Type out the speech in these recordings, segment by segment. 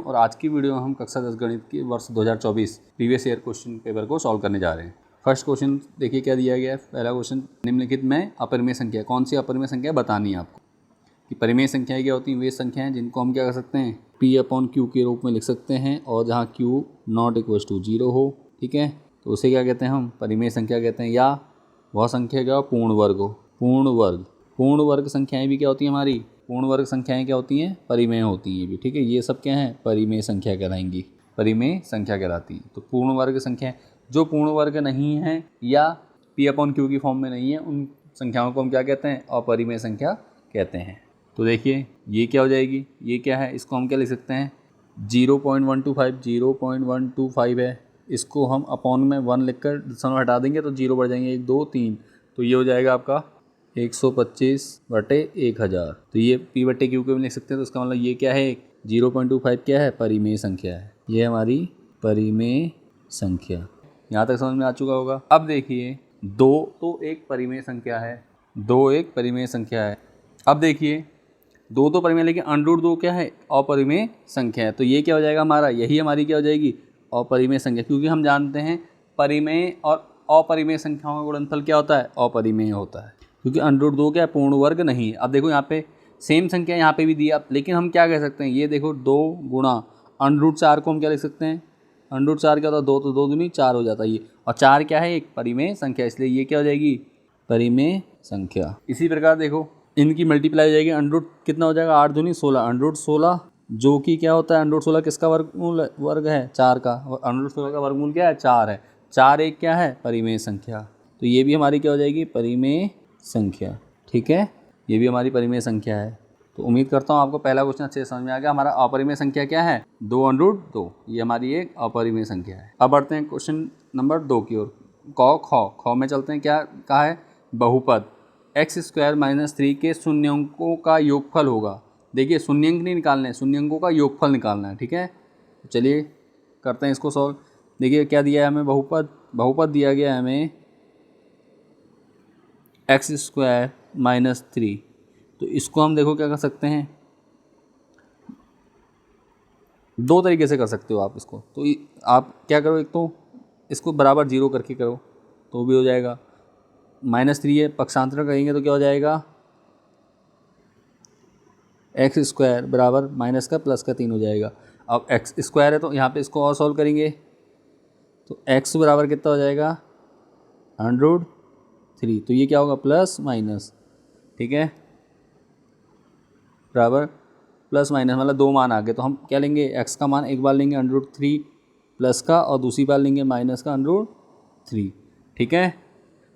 और आज की वीडियो में हम कक्षा 10 गणित के वर्ष 2024 प्रीवियस ईयर क्वेश्चन पेपर को सॉल्व करने जा रहे हैं। फर्स्ट क्वेश्चन देखिए क्या दिया गया है। पहला क्वेश्चन, निम्नलिखित में अपरिमेय संख्या, कौन सी अपरिमेय संख्या बतानी है आपको। कि परिमेय संख्याएं क्या होती हैं, वे संख्याएं जिनको हम क्या कर सकते हैं, P/Q के रूप में लिख सकते हैं और जहाँ Q नॉट इक्वल टू 0 हो, ठीक है, तो उसे क्या कहते हैं हम, परिमेय संख्या कहते हैं। या वह संख्या क्या, पूर्ण वर्ग हो, पूर्ण वर्ग संख्याएं भी क्या होती हैं हमारी, पूर्ण वर्ग संख्याएं क्या होती हैं, परिमेय होती हैं भी, ठीक है। ये सब क्या हैं, परिमेय संख्या कहलाएंगी, परिमेय संख्या कहलाती है। तो पूर्ण वर्ग संख्या जो पूर्ण वर्ग नहीं है या P/Q की फॉर्म में नहीं है, उन संख्याओं को हम क्या कहते हैं, अपरिमेय संख्या कहते हैं। तो देखिए ये क्या हो जाएगी, ये क्या है, इसको हम क्या लिख सकते हैं, 0.125 है, इसको हम अपॉन में 1 लिखकर दशमलव हटा देंगे तो 0 बढ़ जाएंगे, 1 2 3, तो ये हो जाएगा आपका 125/1000। तो ये P/Q के में लिख सकते हैं। तो इसका मतलब ये क्या है, 0.25 क्या है, परिमेय संख्या है। ये हमारी परिमेय संख्या, यहाँ तक समझ में आ चुका होगा। अब देखिए 2 तो एक परिमेय संख्या है, 2 एक परिमेय संख्या है। अब देखिए 2 तो परिमेय, लेकिन √2 क्या है, अपरिमेय संख्या है। तो ये क्या हो जाएगा हमारा, यही हमारी क्या हो जाएगी, अपरिमेय संख्या, क्योंकि हम जानते हैं परिमेय और अपरिमेय संख्याओं का गुणनफल क्या होता है, अपरिमेय होता है, क्योंकि √2 क्या है, पूर्ण वर्ग नहीं है। अब देखो यहाँ पे सेम संख्या यहाँ पे भी दी आप, लेकिन हम क्या कह सकते हैं, ये देखो 2 गुणा √4 को हम क्या लिख सकते हैं, √4 क्या होता है, 2 तो 2 दूनी 4 हो जाता है ये, और 4 क्या है, एक परिमेय संख्या, इसलिए ये क्या हो जाएगी, परिमेय संख्या। इसी प्रकार देखो इनकी मल्टीप्लाई हो जाएगी, √ कितना हो जाएगा, 8 दूनी 16, √16 जो कि क्या होता है, √16 किसका वर्ग है, 4 का, और √16 का वर्गमूल क्या है, 4 है। 4 एक क्या है, परिमेय संख्या। तो ये भी हमारी क्या हो जाएगी, परिमेय संख्या, ठीक है, ये भी हमारी परिमेय संख्या है। तो उम्मीद करता हूँ आपको पहला क्वेश्चन अच्छे से समझ में आ गया। हमारा अपरिमेय संख्या क्या है, 2 ये हमारी एक अपरिमेय संख्या है। अब बढ़ते हैं क्वेश्चन नंबर 2 की ओर। ख में चलते हैं। क्या कहा है, बहुपद x² - 3 के शून्यंकों का योगफल होगा। देखिए शून्यंक नहीं निकालना है, शून्यंकों का योगफल निकालना है, ठीक है। तो चलिए करते हैं इसको सॉल्व। देखिए क्या दिया है हमें, बहुपद दिया गया है हमें x² - 3। तो इसको हम देखो क्या कर सकते हैं, 2 तरीके से कर सकते हो आप इसको। तो आप क्या करो, एक तो इसको बराबर 0 करके करो तो भी हो जाएगा, -3 है, पक्षांतरण करेंगे तो क्या हो जाएगा, x² बराबर माइनस का प्लस का 3 हो जाएगा। अब x² है तो यहाँ पे इसको और सॉल्व करेंगे तो x बराबर कितना हो जाएगा, √3। तो ये क्या होगा, प्लस माइनस, ठीक है, बराबर प्लस माइनस, मतलब 2 मान आ गए। तो हम क्या लेंगे, x का मान एक बार लेंगे √3 प्लस का, और दूसरी बार लेंगे माइनस का √3, ठीक है।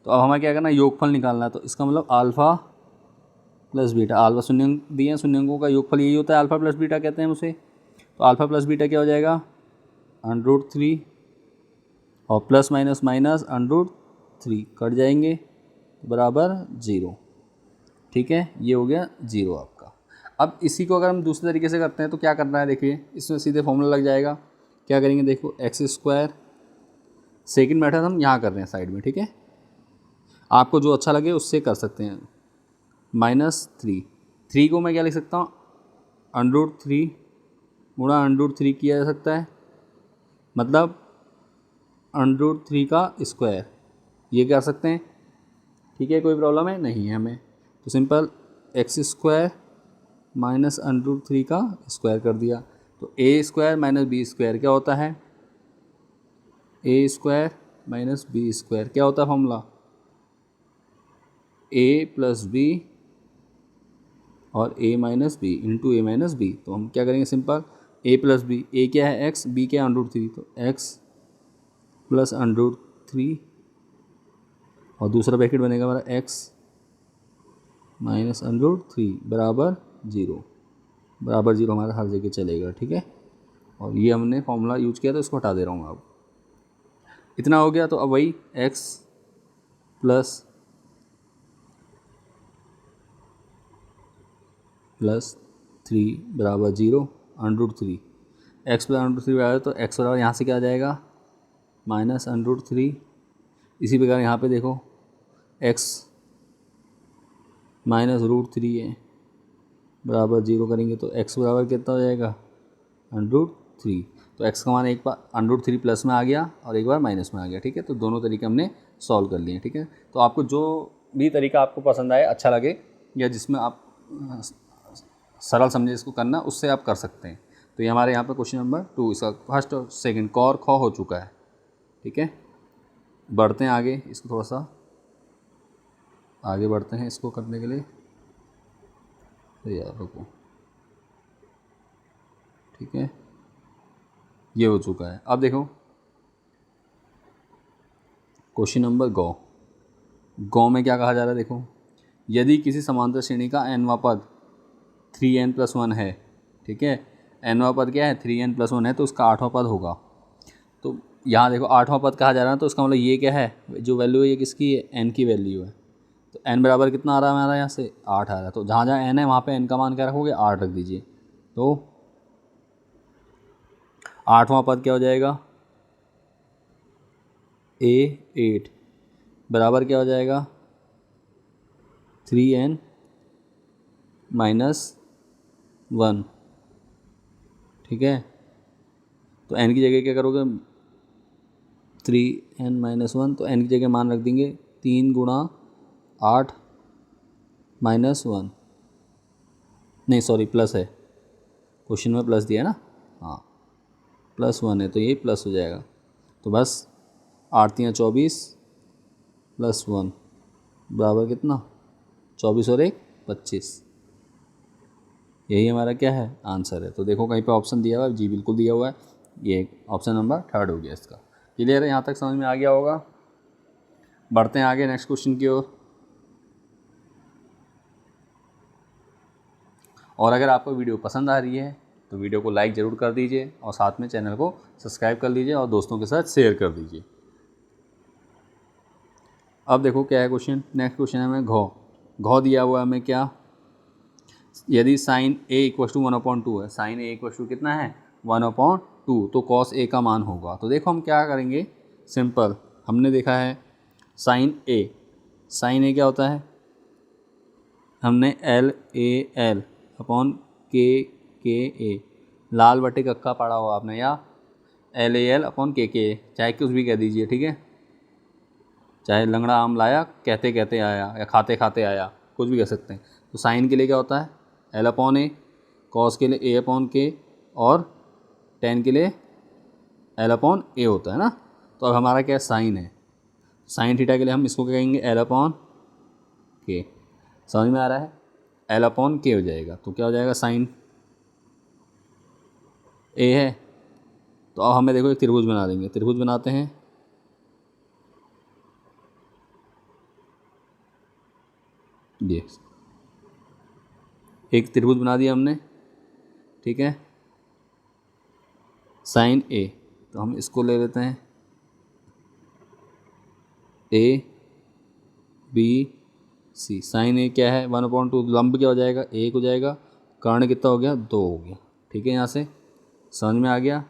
तो अब हमें क्या करना है, योगफल निकालना है। तो इसका मतलब अल्फ़ा प्लस बीटा, अल्फा शून्यंक दिए हैं, शून्यंकों का योगफल यही होता है, अल्फ़ा प्लस बीटा कहते हैं उसे। तो अल्फ़ा प्लस बीटा क्या हो जाएगा, √3, और प्लस माइनस माइनस √3 कट जाएंगे बराबर 0, ठीक है, ये हो गया 0 आपका। अब इसी को अगर हम दूसरे तरीके से करते हैं तो क्या करना है, देखिए इसमें सीधे फॉर्मूला लग जाएगा। क्या करेंगे, देखो x², सेकंड मेथड हम यहाँ कर रहे हैं साइड में, ठीक है, आपको जो अच्छा लगे उससे कर सकते हैं। -3 को मैं क्या लिख सकता हूँ, √3 गुणा √3 किया जा सकता है, मतलब √3 का स्क्वायर, ये कर सकते हैं, ठीक है, कोई प्रॉब्लम है नहीं है हमें। तो सिंपल x² - √3 का स्क्वायर कर दिया। तो a² - b² क्या होता है, a² - b² क्या होता है फॉर्मूला, a + b और a - b into a - b। तो हम क्या करेंगे, सिंपल a + b, a क्या है x, b क्या है √3, तो x + √3, और दूसरा ब्रैकेट बनेगा हमारा x - √3 बराबर 0, बराबर 0 हमारा हर जगह चलेगा, ठीक है। और ये हमने फॉर्मूला यूज किया तो इसको हटा दे रहा हूँ। अब इतना हो गया, तो अब वही x + 3 बराबर 0, √3, x + √3 बराबर, तो x बराबर यहाँ से क्या आ जाएगा, -√3। इसी प्रकार यहाँ पे देखो x -√3 है, बराबर 0 करेंगे तो x बराबर कितना हो जाएगा, √3। तो x का मान एक बार √3 प्लस में आ गया और एक बार माइनस में आ गया, ठीक है। तो दोनों तरीके हमने सॉल्व कर लिए, ठीक है। तो आपको जो भी तरीका आपको पसंद आए, अच्छा लगे, या जिसमें आप सरल समझे इसको करना, उससे आप कर सकते हैं। तो ये हमारे यहाँ पे क्वेश्चन नंबर 2 इसका फर्स्ट और सेकंड क और ख हो चुका है, ठीक है। बढ़ते हैं आगे, इसको थोड़ा सा आगे बढ़ते हैं इसको करने के लिए। तो यार रुको, ठीक है, ये हो चुका है। अब देखो क्वेश्चन नंबर गौ में क्या कहा जा रहा है, देखो, यदि किसी समांतर श्रेणी का nवां पद 3n+1 है, ठीक है, nवां पद क्या है 3n+1 है, तो उसका 8वां पद होगा। तो यहाँ देखो 8वां पद कहा जा रहा है, तो इसका मतलब ये क्या है, जो वैल्यू है ये किसकी है, n की वैल्यू है। तो n बराबर कितना आ रहा है हमारा, यहाँ से 8 आ रहा है। तो जहाँ जहाँ n है वहाँ पे n का मान क्या रखोगे, 8 रख दीजिए। तो 8वां पद क्या हो जाएगा, A8 बराबर क्या हो जाएगा 3n-1, ठीक है। तो n की जगह क्या करोगे, 3n-1, तो n की जगह मान रख देंगे 3 गुणा 8 -1, नहीं सॉरी प्लस है, क्वेश्चन में प्लस दिया है ना, हाँ +1 है, तो ये प्लस हो जाएगा। तो बस 8 × 24 +1 बराबर कितना, 24 और 1 25। यही हमारा क्या है, आंसर है। तो देखो कहीं पे ऑप्शन दिया हुआ है, जी बिल्कुल दिया हुआ है, ये ऑप्शन नंबर 3 हो गया इसका। क्लियर है, यहाँ तक समझ में आ गया होगा। बढ़ते हैं आगे नेक्स्ट क्वेश्चन की ओर। और अगर आपको वीडियो पसंद आ रही है तो वीडियो को लाइक ज़रूर कर दीजिए और साथ में चैनल को सब्सक्राइब कर लीजिए और दोस्तों के साथ शेयर कर दीजिए। अब देखो क्या है क्वेश्चन, नेक्स्ट क्वेश्चन है हमें घ दिया हुआ है हमें क्या, यदि साइन a = 1/2 है, साइन a कितना है 1/2, तो कॉस a का मान होगा। तो देखो हम क्या करेंगे, सिंपल, हमने देखा है साइन a क्या होता है, हमने LAL/KKA लाल बटे कक्का पढ़ा हुआ आपने, या LAL/KKA, चाहे कुछ भी कह दीजिए, ठीक है, चाहे लंगड़ा आम लाया कहते कहते आया या खाते खाते आया, कुछ भी कह सकते हैं। तो साइन के लिए क्या होता है L/A, कॉस के लिए A/K और टेन के लिए L/A होता है ना। तो अब हमारा क्या साइन है, साइन थीटा के लिए हम इसको क्या कहेंगे L/K, समझ में आ रहा है, L/K हो जाएगा। तो क्या हो जाएगा, साइन A है, तो अब हमें देखो एक त्रिभुज बना देंगे, त्रिभुज बनाते हैं, ये एक त्रिभुज बना दिया हमने, ठीक है, साइन A, तो हम इसको ले लेते हैं ABC, साइन A क्या है 1/2, लंब क्या हो जाएगा 1 हो जाएगा, कर्ण कितना हो गया 2 हो गया, ठीक है। यहाँ से समझ में आ गया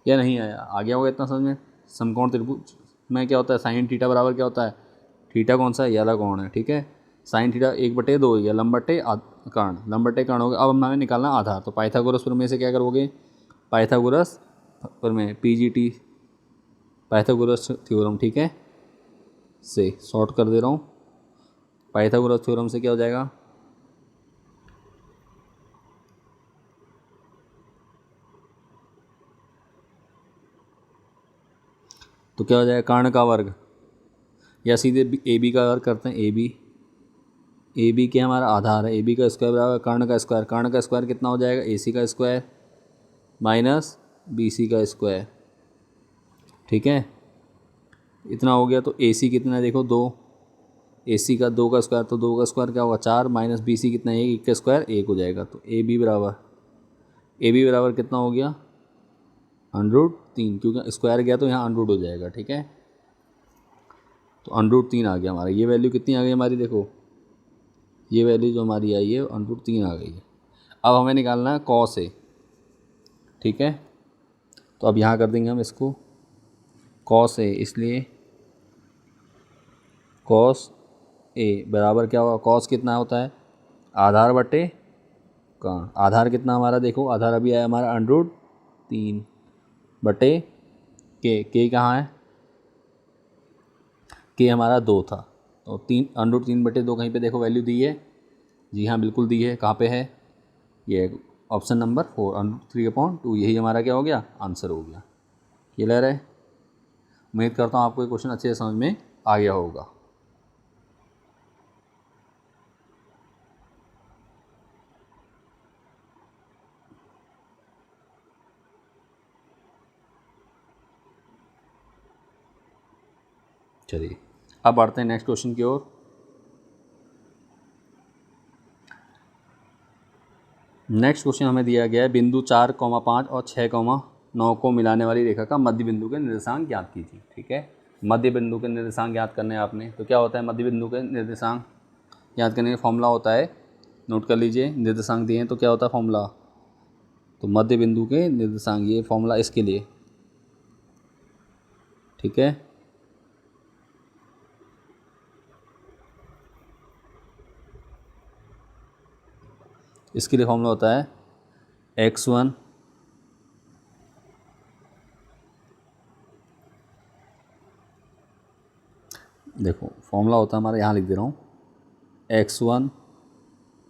या नहीं आया, आ गया होगा इतना समझ में। समकोण त्रिभुज में क्या होता है, साइन थीटा बराबर क्या होता है, थीटा कौन सा है, ये वाला कोण है, ठीक है। साइन थीटा 1/2 हो गया, लंब बटे कर्ण, लंब बटे कर्ण हो गया। अब हमें निकालना आधार, तो पाइथागोरस प्रमेय से क्या करोगे, पाइथागोरस प्रमेय PGT पाइथागोरस थ्योरम, ठीक है, से शॉर्ट कर दे रहा हूँ, पाइथागोरस थ्योरम से क्या हो जाएगा, तो क्या हो जाएगा कर्ण का वर्ग, या सीधे AB का वर्ग करते हैं, AB क्या हमारा आधार है, AB का स्क्वायर बराबर कर्ण का स्क्वायर, कर्ण का स्क्वायर कितना हो जाएगा AC का स्क्वायर माइनस BC का स्क्वायर, ठीक है, इतना हो गया। तो AC कितना है देखो 2, AC का 2 का स्क्वायर, तो 2 का स्क्वायर क्या होगा 4 माइनस BC कितना है 1 का स्क्वायर 1 हो जाएगा। तो AB बराबर कितना हो गया √3, क्योंकि स्क्वायर गया तो यहाँ √ हो जाएगा, ठीक है। तो √3 आ गया हमारा, ये वैल्यू कितनी आ गई हमारी, देखो ये वैल्यू जो हमारी आई है √3 आ गई है। अब हमें निकालना है कॉस A, ठीक है। तो अब यहाँ कर देंगे हम इसको कॉस A, इसलिए कॉस A बराबर क्या होगा, कॉस कितना होता है आधार बटे कर्ण। आधार कितना हमारा देखो, आधार अभी आया हमारा √3 बटे के कहाँ है, के हमारा 2 था, तो 3 बटे 2 कहीं पे देखो वैल्यू दी है, जी हाँ बिल्कुल दी है। कहाँ पे है, ये ऑप्शन नंबर 4 √3/2, यही हमारा क्या हो गया, आंसर हो गया। क्लियर है। उम्मीद करता हूँ आपको ये क्वेश्चन अच्छे से समझ में आ गया होगा। चलिए अब बढ़ते हैं नेक्स्ट क्वेश्चन की ओर। नेक्स्ट क्वेश्चन हमें दिया गया है, बिंदु 4,5 और 6,9 को मिलाने वाली रेखा का मध्य बिंदु के निर्देशांक ज्ञात कीजिए। ठीक है, मध्य बिंदु के निर्देशांक ज्ञात करने हैं आपने, तो क्या होता है मध्य बिंदु के निर्देशांक ज्ञात करने का फॉर्मूला होता है, नोट कर लीजिए। निर्देशांक दिए हैं तो क्या होता है फॉर्मूला, तो मध्य बिंदु के निर्देशांक, ये फॉर्मूला इसके लिए। ठीक है, इसके लिए फॉर्मूला होता है x1 देखो फॉर्मूला होता है हमारा, यहाँ लिख दे रहा हूँ, x1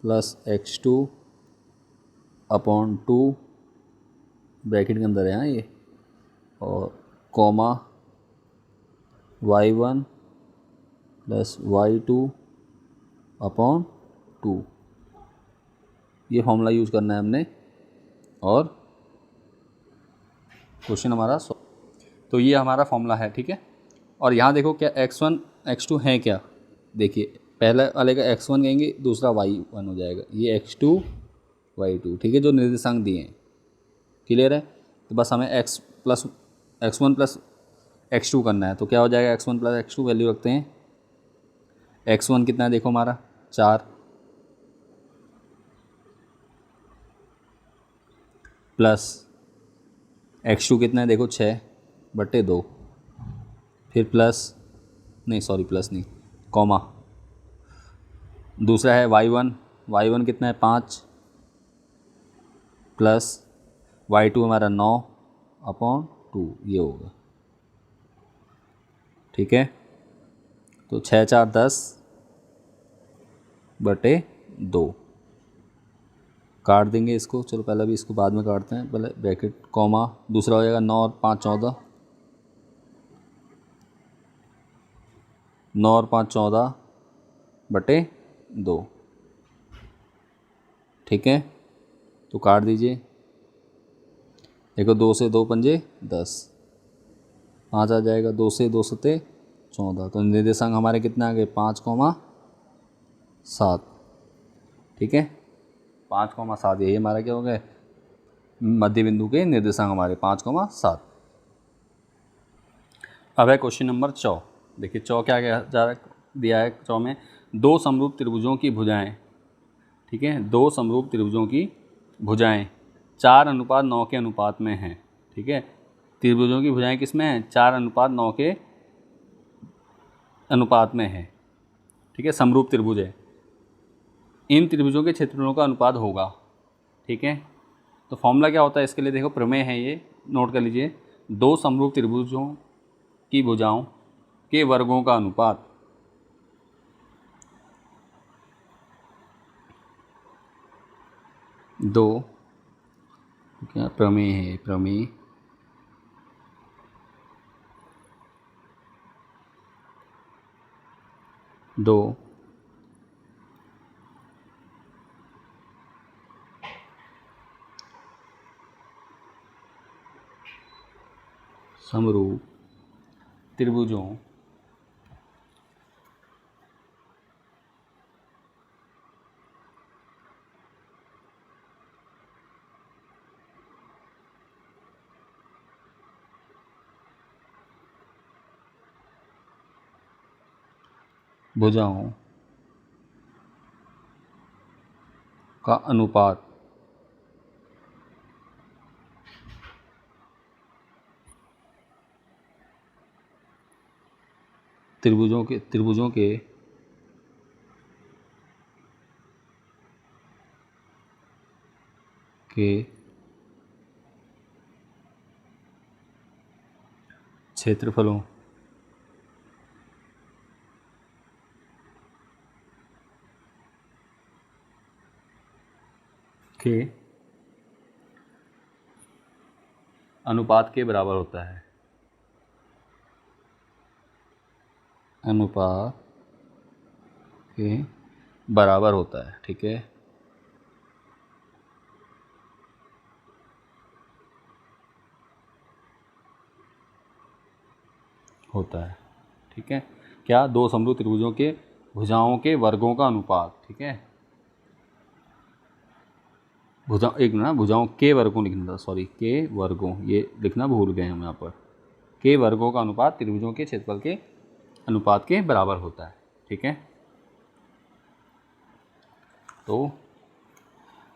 + x2 अपॉन 2 ब्रैकेट के अंदर है यहाँ ये, और कॉमा y1 + y2 अपॉन 2, ये फॉर्मूला यूज़ करना है हमने, और क्वेश्चन हमारा तो ये हमारा फॉर्मूला है। ठीक है, और यहाँ देखो क्या x1 x2 है क्या, देखिए पहले वाले का x1 कहेंगे, दूसरा y1 हो जाएगा, ये x2 y2। ठीक है, जो निर्देशांक दिए हैं। क्लियर है, तो बस हमें x1 + x2 करना है, तो क्या हो जाएगा x1 + x2 वैल्यू रखते हैं। x1 कितना है देखो हमारा 4 प्लस x2 कितना है देखो 6/2, फिर प्लस कॉमा, दूसरा है y1 कितना है 5 प्लस y2 हमारा 9/2, ये होगा। ठीक है, तो 6 4 10/2 काट देंगे इसको, चलो पहले भी इसको बाद में काटते हैं, पहले ब्रैकेट कॉमा, दूसरा हो जाएगा 9 और 5 14, 9 और 5 14/2। ठीक है, तो काट दीजिए, देखो 2 से 2 पंजे 10, 5 आ जाएगा, 2 से 2 सते 14, तो निर्देशांक हमारे कितने आ गए 5,7। ठीक है, 5,7, यही हमारा क्या हो गया मध्य बिंदु के निर्देशांक हमारे 5,7। अब है क्वेश्चन नंबर 4। देखिए 4 क्या दिया है, 4 में 2 समरूप त्रिभुजों की भुजाएं। ठीक है, 2 समरूप त्रिभुजों की भुजाएं 4:9 के अनुपात में हैं। ठीक है, त्रिभुजों की भुजाएं किस में हैं, 4:9 के अनुपात में है। ठीक है, समरूप त्रिभुज है, इन त्रिभुजों के क्षेत्रफलों का अनुपात होगा। ठीक है, तो फॉर्मूला क्या होता है इसके लिए, देखो प्रमेय है ये, नोट कर लीजिए। 2 समरूप त्रिभुजों की भुजाओं के वर्गों का अनुपात 2, क्या प्रमेय है, प्रमेय 2 समरूप त्रिभुजों भुजाओं का अनुपात त्रिभुजों के के क्षेत्रफलों के अनुपात के बराबर होता है। अनुपात के बराबर होता है। ठीक है, होता है। ठीक है, क्या? दो समरूप त्रिभुजों के भुजाओं के वर्गों का अनुपात। ठीक है, भुजा एक ना भुजाओं के वर्गों लिखना था, सॉरी, के वर्गों, ये लिखना भूल गए हम यहाँ पर। के वर्गों का अनुपात त्रिभुजों के क्षेत्रफल के अनुपात के बराबर होता है। ठीक है, तो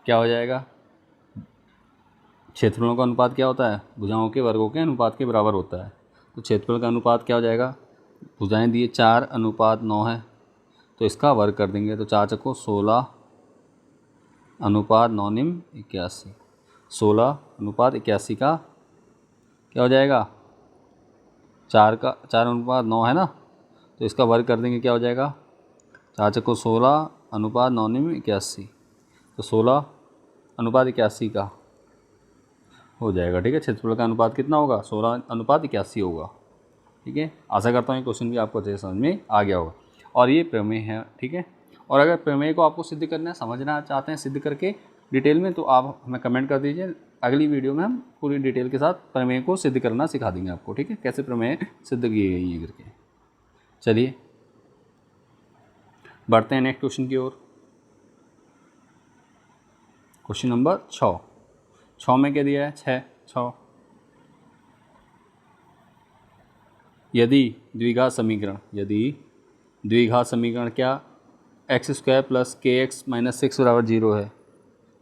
क्या हो जाएगा? क्षेत्रफलों का अनुपात क्या होता है? भुजाओं के वर्गों के अनुपात के बराबर होता है। तो क्षेत्रफल का अनुपात क्या हो जाएगा? भुजाएं दिए 4:9 है, तो इसका वर्ग कर देंगे, तो 4 चक्को 16 अनुपात 9 निम 81। 16:81 का क्या हो जाएगा? 4:9 है ना, तो इसका वर्ग कर देंगे, क्या हो जाएगा? 4 चक्को 16 अनुपात 9 निम 81, तो 16:81 का हो जाएगा। ठीक है, क्षेत्रफल का अनुपात कितना होगा? 16:81 होगा। ठीक है, आशा करता हूँ ये क्वेश्चन भी आपको अच्छे से समझ में आ गया होगा। और ये प्रमेय है। ठीक है, और अगर प्रमेय को आपको सिद्ध करना है, समझना चाहते हैं सिद्ध करके डिटेल में, तो आप हमें कमेंट कर दीजिए। अगली वीडियो में हम पूरी डिटेल के साथ प्रमेय को सिद्ध करना सिखा देंगे आपको। ठीक है, कैसे प्रमेय सिद्ध की गई है करके। चलिए बढ़ते हैं नेक्स्ट क्वेश्चन की ओर। क्वेश्चन नंबर 6 में क्या दिया है? 6 यदि द्विघात समीकरण क्या x² + kx - 6 = 0 है।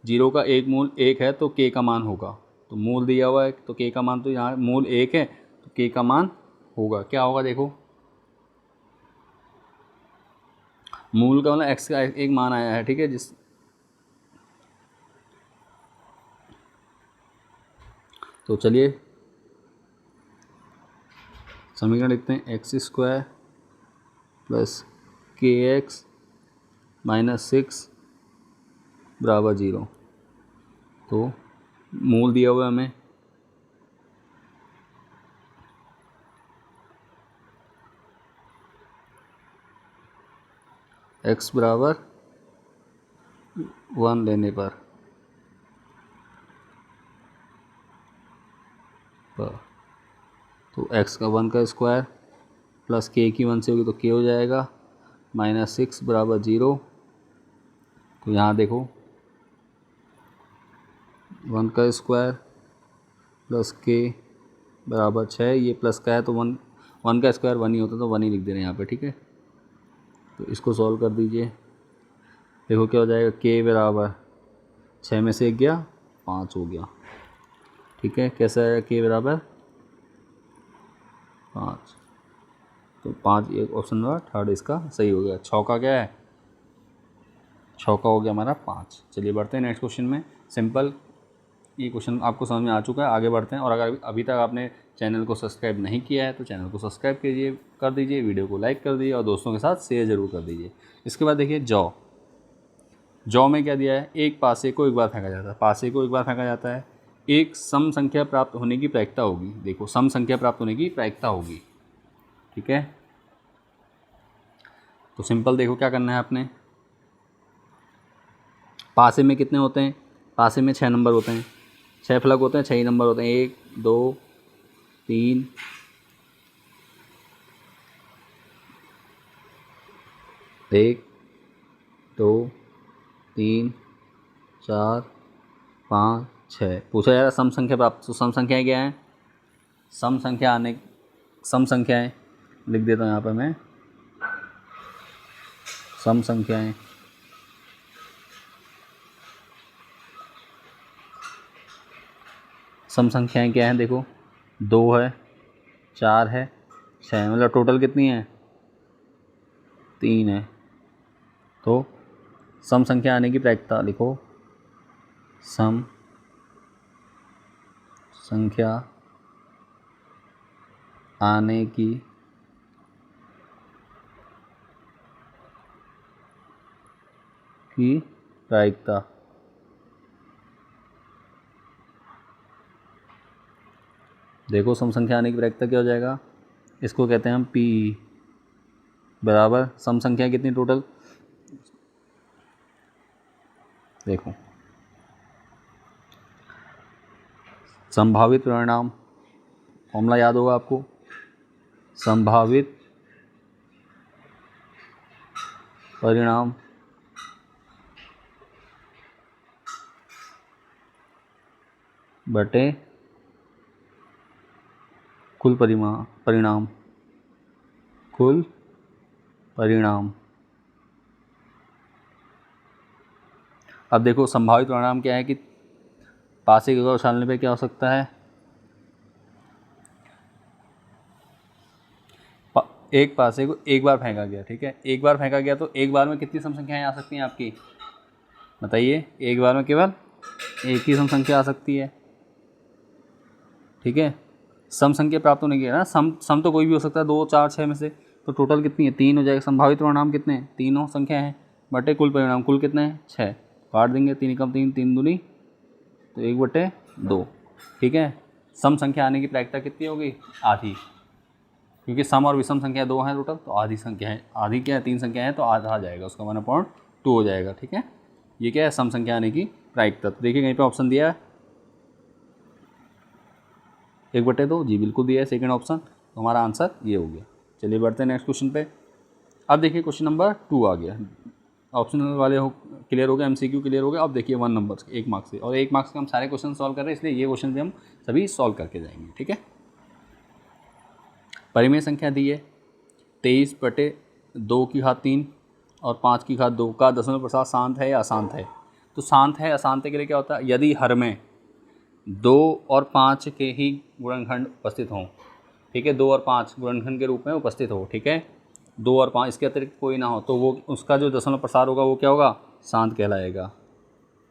0 का एक मूल 1 है, तो k का मान होगा। तो मूल दिया हुआ है, तो k का मान, तो यहाँ मूल 1 है, तो k का मान होगा, क्या होगा? देखो, मूल का मतलब x का एक मान आया है। ठीक है, तो चलिए समीकरण लिखते हैं। x² + kx - 6 = 0। तो मूल दिया हुआ है हमें, x = 1 लेने पर तो x का 1 का स्क्वायर प्लस k की 1 से होगी, तो k हो जाएगा, -6 = 0। तो यहाँ देखो 1 का स्क्वायर प्लस k = 6, ये प्लस का है, तो 1 का स्क्वायर 1 ही होता, तो 1 ही लिख दे रहे हैं यहाँ पे। ठीक है, तो इसको सॉल्व कर दीजिए। देखो क्या हो जाएगा, k = 6 में से 1 गया, 5 हो गया। ठीक है, कैसा आएगा? k = 5, तो 5 एक ऑप्शन नंबर थर्ड इसका सही हो गया। 6 का क्या है? 6 का हो गया हमारा 5। चलिए बढ़ते हैं नेक्स्ट क्वेश्चन में। सिंपल, ये क्वेश्चन आपको समझ में आ चुका है। आगे बढ़ते हैं। और अगर अभी तक आपने चैनल को सब्सक्राइब नहीं किया है, तो चैनल को सब्सक्राइब कर दीजिए, वीडियो को लाइक कर दीजिए और दोस्तों के साथ शेयर ज़रूर कर दीजिए। इसके बाद देखिए जौ में क्या दिया है? एक पासे को एक बार फेंका जाता है। पासे को एक बार फेंका जाता है, एक सम संख्या प्राप्त होने की प्रायिकता होगी। देखो, सम संख्या प्राप्त होने की प्रायिकता होगी। ठीक है, तो सिंपल देखो क्या करना है आपने। पासे में कितने होते हैं? पासे में 6 नंबर होते हैं, 6 फलक होते हैं, 6 ही नंबर होते हैं। 1 2 3 1 2 3 4 5 6। पूछा जा रहा है सम संख्या प्राप्त। तो सम संख्याएँ क्या हैं? सम संख्याएँ लिख देता हूँ यहाँ पर मैं। सम संख्याएँ क्या हैं? देखो, 2 है, 4 है, 6, मतलब टोटल कितनी है? 3 है। तो सम संख्या आने की प्रायिकता लिखो, सम संख्या आने की प्रायिकता। देखो सम संख्या आने की प्रायिकता क्या हो जाएगा, इसको कहते हैं हम पी बराबर सम संख्या कितनी टोटल। देखो संभावित परिणाम, फॉर्मूला याद होगा आपको, संभावित परिणाम बटे कुल परिणाम, कुल परिणाम। अब देखो संभावित परिणाम क्या है कि पासे के उछालने पे क्या हो सकता है, एक पासे को एक बार फेंका गया, ठीक है, एक बार फेंका गया तो एक बार में कितनी सम संख्याएं आ सकती हैं आपकी, बताइए। एक बार में केवल एक ही सम संख्या आ सकती है, ठीक है। सम संख्या प्राप्त होने की है ना, सम तो कोई भी हो सकता है, 2 4 6 में से, तो टोटल कितनी है 3 हो जाएगा। संभावित परिणाम कितने हैं, तीनों संख्या हैं, बटे कुल परिणाम, कुल कितने हैं 6, काट देंगे 3 कम 3 3 दूनी तो 1/2, ठीक है। सम संख्या आने की प्रायिकता कितनी होगी, आधी, क्योंकि सम और विषम संख्या 2 हैं टोटल, तो आधी संख्या है, आधी क्या है 3 संख्या है तो आधा आ जाएगा, उसका 1/2 हो जाएगा, ठीक है। ये क्या है, सम संख्या आने की प्रायिकता। तो देखिए कहीं पे ऑप्शन दिया है 1/2, जी बिल्कुल दिया है सेकंड ऑप्शन, तो हमारा आंसर ये हो गया। चलिए बढ़ते हैं नेक्स्ट क्वेश्चन पे। अब देखिए क्वेश्चन नंबर 2 आ गया, ऑप्शनल वाले क्लियर हो गए, एमसीक्यू क्लियर हो गया। अब देखिए 1 नंबर 1 मार्क्स से, और 1 मार्क्स के हम सारे क्वेश्चन सॉल्व कर रहे हैं, इसलिए ये क्वेश्चन भी हम सभी सॉल्व करके जाएंगे, ठीक है। परिमेय संख्या दी है 23/2 और 5/2 का दशमलव प्रसार शांत है या अशांत है। तो शांत है अशांत के लिए क्या होता है, यदि हर में 2 और 5 के ही गुणनखंड उपस्थित हों, ठीक है, 2 और 5 गुणनखंड के रूप में उपस्थित हो, ठीक है, 2 और 5 इसके अतिरिक्त कोई ना हो, तो वो उसका जो दशमलव प्रसार होगा वो क्या होगा, शांत कहलाएगा,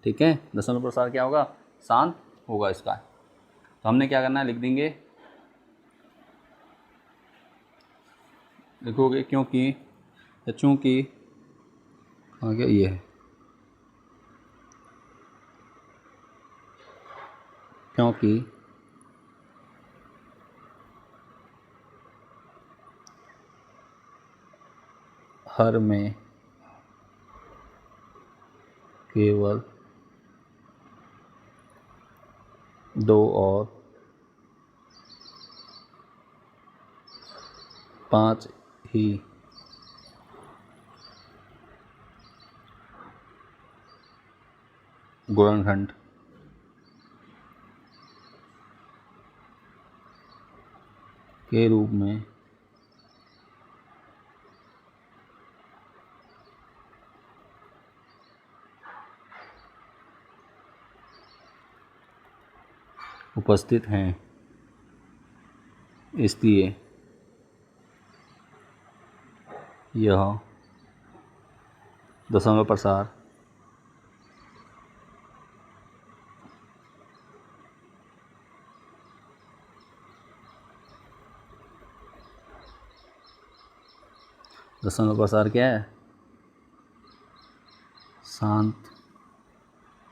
ठीक है। दशमलव प्रसार क्या होगा, शांत होगा इसका। तो हमने क्या करना है, लिख देंगे, लिखोगे क्योंकि या चूँकि आगे ये है, क्योंकि हर में केवल 2 और 5 ही गुणनखंड के रूप में उपस्थित हैं, इसलिए यह दशमलव प्रसार दशमलव प्रसार क्या है, शांत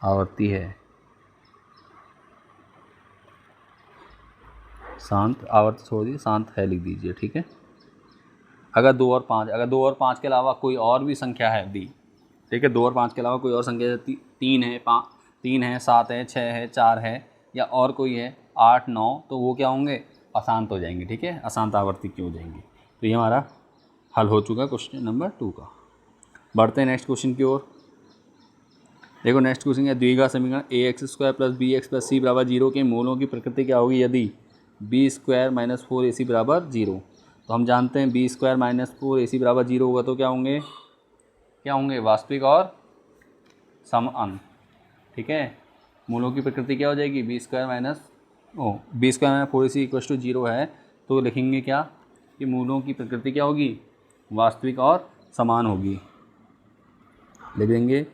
आवर्ती है, शांत आवर्ती छोड़ दीजिए, शांत है लिख दीजिए, ठीक है। अगर 2 और 5, अगर 2 और 5 के अलावा कोई और भी संख्या है दी, ठीक है, 2 और 5 के अलावा कोई और संख्या 3 है, 3 है, 7 है, 6 है, 4 है, या और कोई है 8 9, तो वो क्या होंगे, अशांत हो जाएंगे, ठीक है, अशांत आवर्ती क्यों हो जाएंगे। तो ये हमारा हल हो चुका क्वेश्चन नंबर 2 का। बढ़ते हैं नेक्स्ट क्वेश्चन की ओर। देखो नेक्स्ट क्वेश्चन है, द्विघात समीकरण ax² + bx + c = 0 के मूलों की प्रकृति क्या होगी यदि b² - 4ac = 0। तो हम जानते हैं b² - 4ac = 0 होगा तो क्या होंगे, वास्तविक और सम अंक, ठीक है। मूलों की प्रकृति क्या हो जाएगी, b² - 4ac = 0 है, तो लिखेंगे क्या कि मूलों की प्रकृति क्या होगी, वास्तविक और समान होगी, लिख देंगे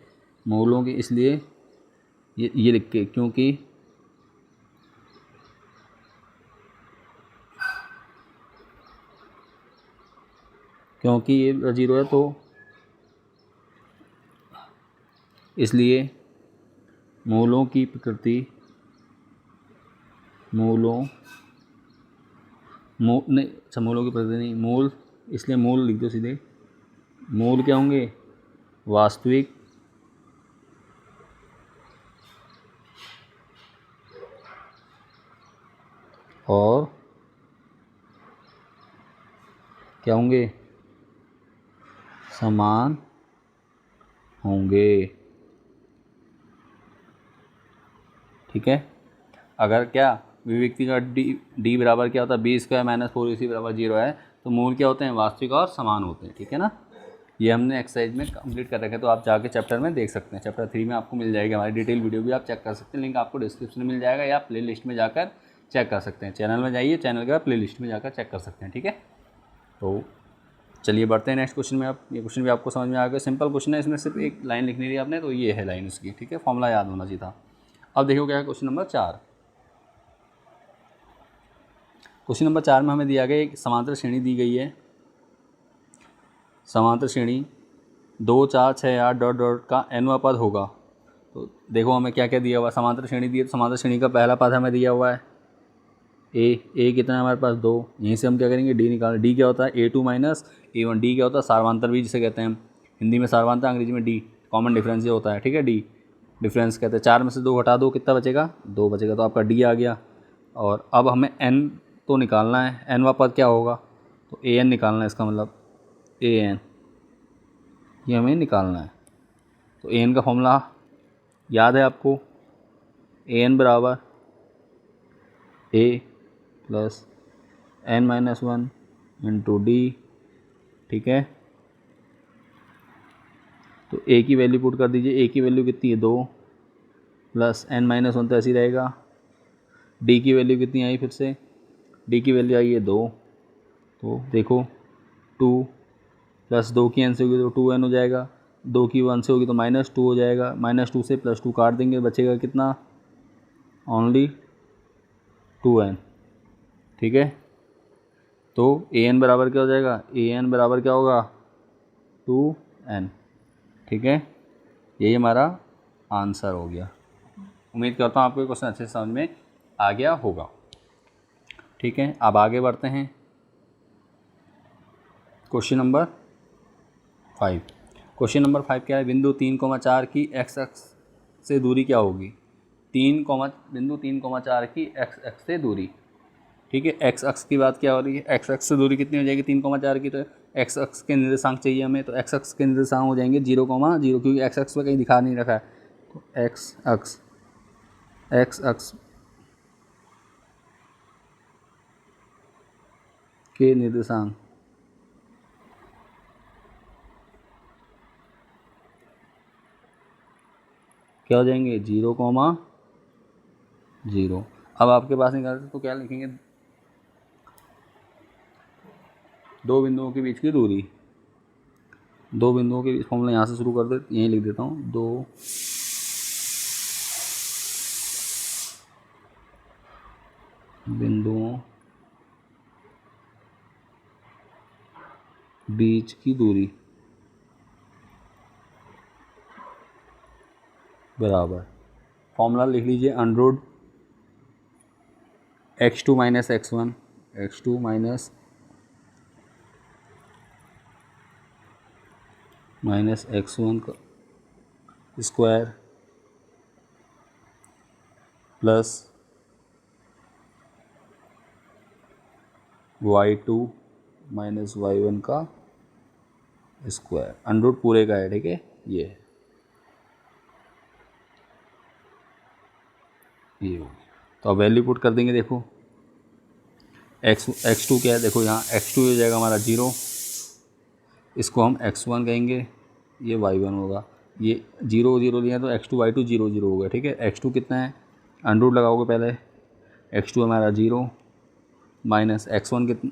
मूलों की, इसलिए ये लिख के, क्योंकि क्योंकि ये 0 है तो इसलिए मूलों की प्रकृति मूलों नहीं, अच्छा मूलों की प्रकृति नहीं, मूल, इसलिए मूल लिख दो सीधे। मूल क्या होंगे? वास्तविक और क्या होंगे? समान होंगे। ठीक है। अगर क्या विविक्ति का डी बराबर क्या होता है? बी स्क्वायर माइनस 4ac बराबर 0 है, तो मूल क्या होते हैं? वास्तविक और समान होते हैं। ठीक है ना। ये हमने एक्सरसाइज में कंप्लीट कर रखे हैं, तो आप जाके चैप्टर में देख सकते हैं। चैप्टर 3 में आपको मिल जाएगी हमारी डिटेल वीडियो भी, आप चेक कर सकते हैं। लिंक आपको डिस्क्रिप्शन में मिल जाएगा या प्ले लिस्ट में जाकर चेक कर सकते हैं। चैनल में जाइए, चैनल के बाद प्ले लिस्ट में जाकर चेक कर सकते हैं। ठीक है। तो चलिए बढ़ते हैं नेक्स्ट क्वेश्चन में। आप ये क्वेश्चन भी आपको समझ में आ गया। सिंपल क्वेश्चन है, इसमें सिर्फ एक लाइन लिखनी थी आपने, तो ये है लाइन उसकी। ठीक है। फॉर्मूला याद होना चाहिए था। अब देखो क्या है क्वेश्चन नंबर 4। क्वेश्चन नंबर 4 में हमें दिया गया एक समांतर श्रेणी दी गई है। समांतर श्रेणी 2, 4, 6, 8 डॉट डॉट का nवां पद होगा। तो देखो हमें क्या क्या दिया हुआ है। समांतर श्रेणी दी है, तो समांतर श्रेणी का पहला पद हमें दिया हुआ है ए कितना है हमारे पास? 2। यहीं से हम क्या करेंगे? डी निकाल। डी क्या होता है? A2 minus A1। डी क्या होता है? सार्वंतर भी जिसे कहते हैं हम, हिंदी में सार्वंतर, अंग्रेजी में डी। कॉमन डिफरेंस ये होता है। ठीक है। डी डिफरेंस कहते हैं। 4 में से 2 घटा दो, कितना बचेगा? 2 बचेगा, तो आपका डी आ गया। और अब हमें n तो निकालना है। nवां पद क्या होगा? तो an निकालना है, इसका मतलब an ये हमें निकालना है। तो an का फॉर्मूला याद है आपको? an बराबर a plus n-1 into D. ठीक है। तो a की वैल्यू पुट कर दीजिए। a की वैल्यू कितनी है? 2 प्लस n-1 तो ऐसे ही रहेगा। d की वैल्यू कितनी आई? फिर से d की वैल्यू आई है 2। तो देखो 2 प्लस 2 की n से होगी तो 2n हो जाएगा। 2 की 1 से होगी तो -2 हो जाएगा। -2 से +2 काट देंगे, बचेगा कितना? Only 2n। ठीक है। तो an बराबर क्या हो जाएगा? an बराबर क्या होगा? 2n। ठीक है। यही हमारा आंसर हो गया। उम्मीद करता हूँ आपको ये क्वेश्चन अच्छे से समझ में आ गया होगा। ठीक है। अब आगे बढ़ते हैं क्वेश्चन नंबर 5। क्वेश्चन नंबर 5 क्या है? बिंदु 3,4 की x अक्ष से दूरी क्या होगी? बिंदु 3,4 की x अक्ष से दूरी। ठीक है। x अक्ष की बात क्या हो रही है? x अक्ष से दूरी कितनी हो जाएगी 3,4 की? तो x अक्ष के निर्देशांक चाहिए हमें, तो x अक्ष के निर्देशांक हो जाएंगे 0,0, क्योंकि x अक्ष पर कहीं दिखा नहीं रखा है। तो x अक्ष के निर्देशांक क्या हो जाएंगे? 0,0। अब आपके पास निकालते तो क्या लिखेंगे? दो बिंदुओं के बीच की दूरी। दो बिंदुओं के बीच फॉर्मूला यहाँ से शुरू कर दे, यहीं लिख देता हूँ। दो बिंदुओं बीच की दूरी बराबर, फॉर्मूला लिख लीजिए, under root x2 minus x1, x2 minus x1 का square plus y2 minus y1 का स्क्वायर, अंडररूट पूरे का है। ठीक है। ये हो गया। तो अब वैल्यू पुट कर देंगे। देखो x2 क्या है? देखो यहाँ x2 हो जाएगा हमारा 0, इसको हम x1 कहेंगे, ये y1 होगा। ये 0 0 लिया तो x2 y2 0 0 होगा। ठीक है। x2 कितना है? अंडररूट लगाओगे पहले। x2 हमारा 0 माइनस x1 कितना?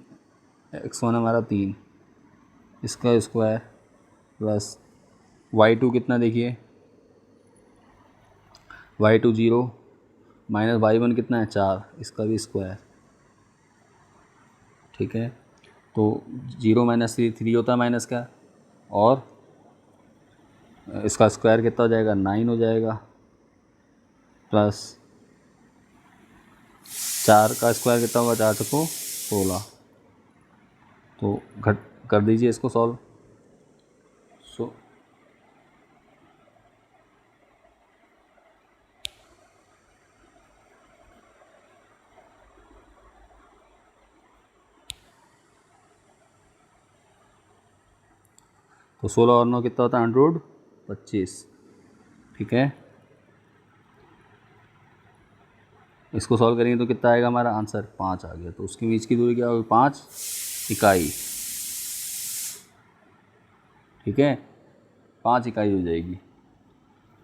x1 हमारा 3, इसका स्क्वायर प्लस y2 कितना? देखिए y2 0 माइनस y1 कितना है? 4, इसका भी स्क्वायर। ठीक है। तो 0 माइनस 3 होता है माइनस का, और इसका स्क्वायर कितना हो जाएगा 9 हो जाएगा, प्लस 4 का स्क्वायर कितना होगा 4 को 16। तो घट कर दीजिए इसको सॉल्व। तो 16 और 9 कितना होता है 125। ठीक है, इसको सॉल्व करेंगे तो कितना आएगा हमारा आंसर 5 आ गया। तो उसके बीच की दूरी क्या होगी 5 इकाई। ठीक है, 5 इकाई हो जाएगी।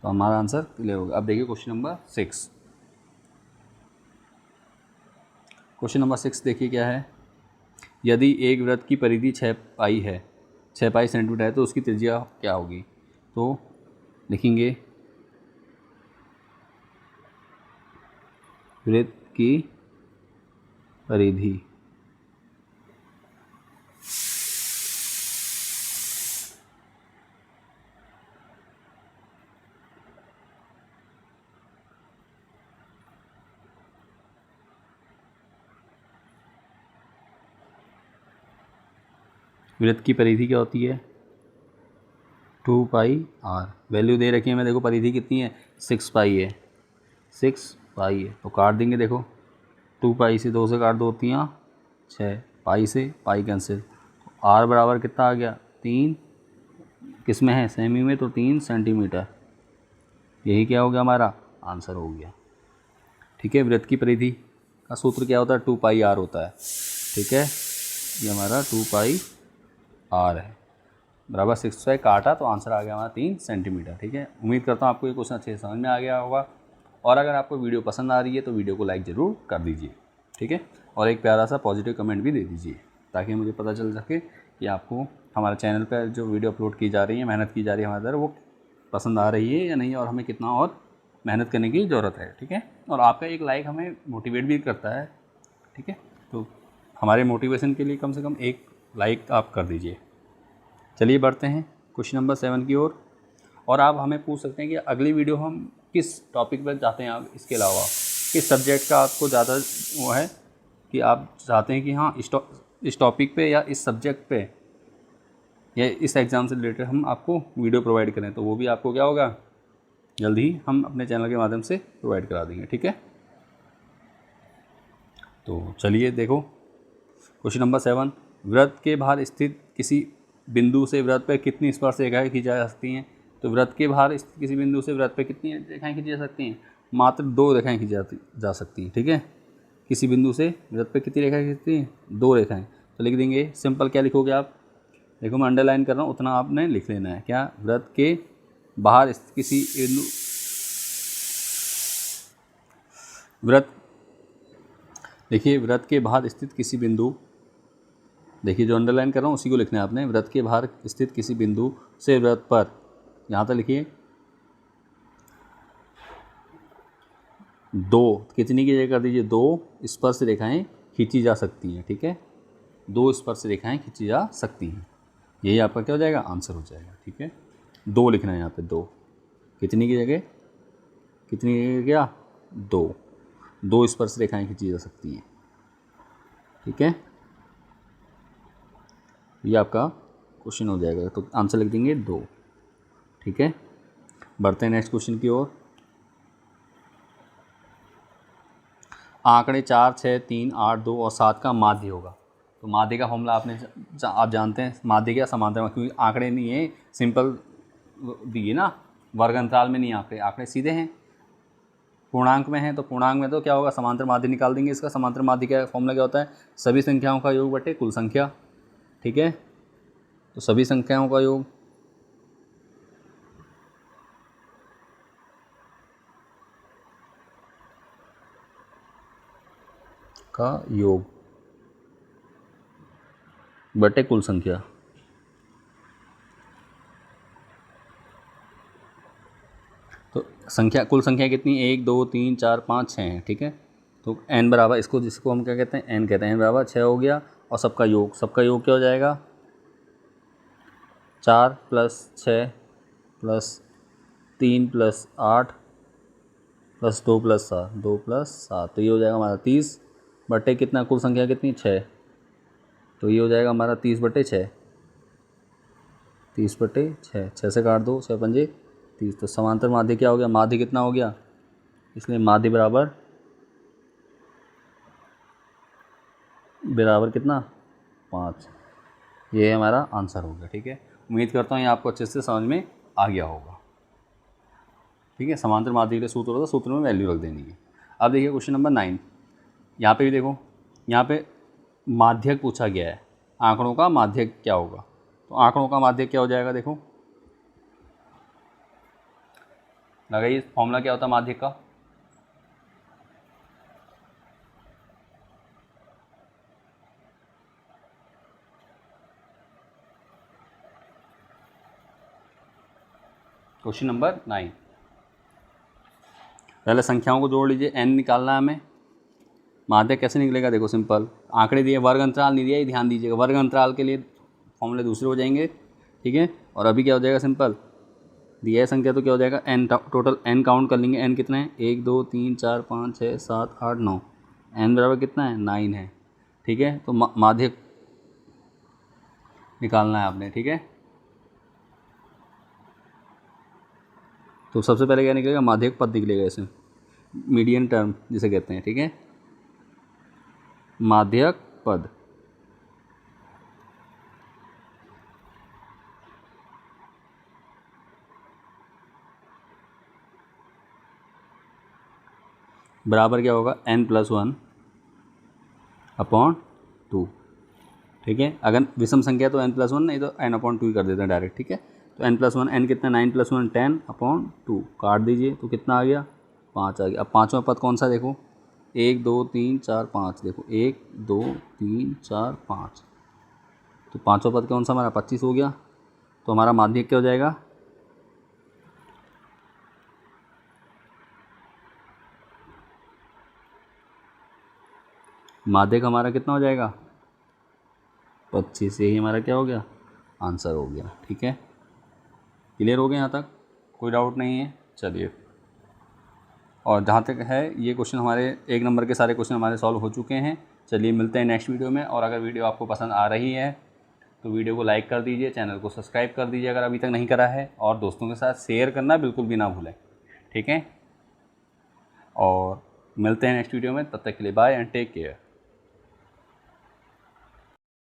तो हमारा आंसर क्लियर होगा। अब देखिए क्वेश्चन नंबर 6। क्वेश्चन नंबर 6 देखिए क्या है। यदि एक वृत्त की परिधि 6 पाई है, 6 पाई सेंटीमीटर है, तो उसकी त्रिज्या क्या होगी। तो लिखेंगे वृत्त की परिधि वृत्त की परिधि क्या होती है 2 पाई r। वैल्यू दे रखी है मैं, देखो परिधि कितनी है 6 पाई है, 6 पाई है। तो काट देंगे, देखो 2 पाई से 2 से काट दो 3 6, पाई से पाई कैंसिल। r बराबर कितना आ गया 3, किस में है सेमी में, तो 3 सेंटीमीटर। यही क्या हो गया हमारा आंसर हो गया। ठीक है, वृत्त की परिधि का सूत्र क्या होता है 2 पाई r होता है। ठीक है, ये हमारा 2 पाई r है, बराबर 6 से काटा तो आंसर आ गया हमारा 3 सेंटीमीटर। ठीक है, उम्मीद करता हूँ आपको ये क्वेश्चन अच्छे से समझ में आ गया होगा। और अगर आपको वीडियो पसंद आ रही है तो वीडियो को लाइक ज़रूर कर दीजिए। ठीक है, और एक प्यारा सा पॉजिटिव कमेंट भी दे दीजिए, ताकि मुझे पता चल सके कि आपको हमारे चैनल पर जो वीडियो अपलोड की जा रही है, मेहनत की जा रही है हमारे द्वारा, वो पसंद आ रही है या नहीं, और हमें कितना और मेहनत करने की ज़रूरत है। ठीक है, और आपका एक लाइक हमें मोटिवेट भी करता है। ठीक है, तो हमारे मोटिवेशन के लिए कम से कम एक लाइक आप कर दीजिए। चलिए बढ़ते हैं क्वेश्चन नंबर 7 की ओर। और आप हमें पूछ सकते हैं कि अगली वीडियो हम किस टॉपिक पर चाहते हैं, आप इसके अलावा किस सब्जेक्ट का आपको ज़्यादा वो है कि आप चाहते हैं कि हाँ इस टॉपिक पे या इस सब्जेक्ट पे या इस एग्ज़ाम से रिलेटेड हम आपको वीडियो प्रोवाइड करें। तो वो भी आपको क्या होगा जल्द ही हम अपने चैनल के माध्यम से प्रोवाइड करा देंगे। ठीक है, तो चलिए देखो क्वेश्चन नंबर 7। वृत्त के बाहर स्थित किसी बिंदु से वृत्त पर कितनी स्पर्श रेखाएं खींची जा सकती हैं। तो वृत्त के बाहर स्थित किसी बिंदु से वृत्त पर कितनी रेखाएं खींची जा सकती हैं, मात्र 2 रेखाएं खींची जा सकती हैं। ठीक है, किसी बिंदु से वृत्त पर कितनी रेखाएं खींचती हैं 2 रेखाएं। तो लिख देंगे सिंपल, क्या लिखोगे आप, देखो मैं अंडरलाइन कर रहा हूँ, उतना आपने लिख लेना है। क्या, वृत्त के बाहर स्थित किसी बिंदु वृत्त देखिए वृत्त के बाहर स्थित किसी बिंदु, देखिए जो अंडरलाइन कर रहा हूँ उसी को लिखना है आपने। वृत्त के बाहर स्थित किसी बिंदु से वृत्त पर, यहाँ तक लिखिए 2, कितनी की जगह कर दीजिए 2 स्पर्श रेखाएं खींची जा सकती हैं। ठीक है, 2 स्पर्श रेखाएं खींची जा सकती हैं, यही आपका क्या हो जाएगा आंसर हो जाएगा। ठीक है, 2 लिखना है यहाँ पे, 2 कितनी की जगह, कितनी की जगह क्या 2 स्पर्श रेखाएं खींची जा सकती हैं। ठीक है, ये आपका क्वेश्चन हो जाएगा, तो आंसर लिख देंगे 2। ठीक है, बढ़ते हैं नेक्स्ट क्वेश्चन की ओर। आंकड़े 4, 6, 3, 8, 2 और 7 का माध्य होगा। तो माध्य का फॉर्मूला आप जानते हैं, माध्य क्या समांतर, क्योंकि आंकड़े नहीं है सिंपल दिए ना, वर्ग अंतराल में नहीं, आंकड़े सीधे हैं, पूर्णांक में है। तो पूर्णांक में तो क्या होगा समांतर माध्य निकाल देंगे। इसका समांतर माध्य का फॉर्मूला क्या होता है, सभी संख्याओं का योग बटे कुल संख्या। ठीक है, तो सभी संख्याओं का योग बटे कुल संख्या। तो संख्या, कुल संख्या कितनी 1 2 3 4 5 6 है। ठीक है, तो n बराबर, इसको जिसको हम क्या कहते हैं n कहते हैं, n बराबर 6 हो गया। और सबका योग क्या हो जाएगा, 4 + 6 + 3 + 8 + 2 + 7, 2 + 7, तो ये हो जाएगा हमारा 30 बटे कितना, कुल संख्या कितनी 6, तो ये हो जाएगा हमारा 30/6, 30/6, 6 से काट दो, 6 पंजे 30, तो समांतर माध्य क्या हो गया, माध्य कितना हो गया, इसलिए माध्य बराबर कितना 5, ये हमारा आंसर हो गया। ठीक है, उम्मीद करता हूँ ये आपको अच्छे से समझ में आ गया होगा। ठीक है, समांतर माध्य के लिए सूत्र होता है, सूत्र में वैल्यू रख देनी है। अब देखिए क्वेश्चन नंबर 9, यहाँ पे भी देखो, यहाँ पे माध्यक पूछा गया है, आंकड़ों का माध्यक क्या होगा, तो आंकड़ों का माध्यक क्या हो जाएगा, देखो लगाइए, फॉर्मूला क्या होता है माध्यक का, क्वेश्चन नंबर 9, पहले संख्याओं को जोड़ लीजिए, n निकालना है हमें, माध्यक कैसे निकलेगा, देखो सिंपल, आंकड़े दिए, वर्ग अंतराल नहीं दिया, ये ध्यान दीजिएगा, वर्ग अंतराल के लिए फॉर्मूले दूसरे हो जाएंगे। ठीक है, और अभी क्या हो जाएगा, सिंपल दिया है संख्या तो क्या हो जाएगा, n, टोटल n काउंट कर लेंगे, n कितना है, 1 2 3 4 5 6 7 8 9, n बराबर कितना है 9 है। ठीक है, तो माध्यक निकालना है आपने। ठीक है, तो सबसे पहले क्या निकलेगा, माध्यक पद निकलेगा, इसमें मीडियन टर्म जिसे कहते हैं। ठीक है, माध्यक पद, बराबर क्या होगा, n+1/2। ठीक है, अगर विषम संख्या तो n+1, नहीं तो n/2 ही कर देते हैं डायरेक्ट। ठीक है, तो n+1, n कितना, 9 + 1 10/2, काट दीजिए तो कितना आ गया, 5 आ गया। अब पाँचवा पद कौन सा, देखो 1 2 3 4 5, देखो 1 2 3 4 5, तो पाँचवा पद कौन सा हमारा 25 हो गया, तो हमारा माध्यक क्या हो जाएगा, माध्यक हमारा कितना हो जाएगा 25, यही हमारा क्या हो गया, आंसर हो गया। ठीक है, क्लियर हो गया यहाँ तक, कोई डाउट नहीं है। चलिए, और जहाँ तक है ये क्वेश्चन हमारे 1 नंबर के सारे क्वेश्चन हमारे सॉल्व हो चुके हैं। चलिए मिलते हैं नेक्स्ट वीडियो में, और अगर वीडियो आपको पसंद आ रही है तो वीडियो को लाइक कर दीजिए, चैनल को सब्सक्राइब कर दीजिए अगर अभी तक नहीं करा है, और दोस्तों के साथ शेयर करना बिल्कुल भी ना भूलें। ठीक है, और मिलते हैं नेक्स्ट वीडियो में, तब तक के लिए बाय एंड टेक केयर।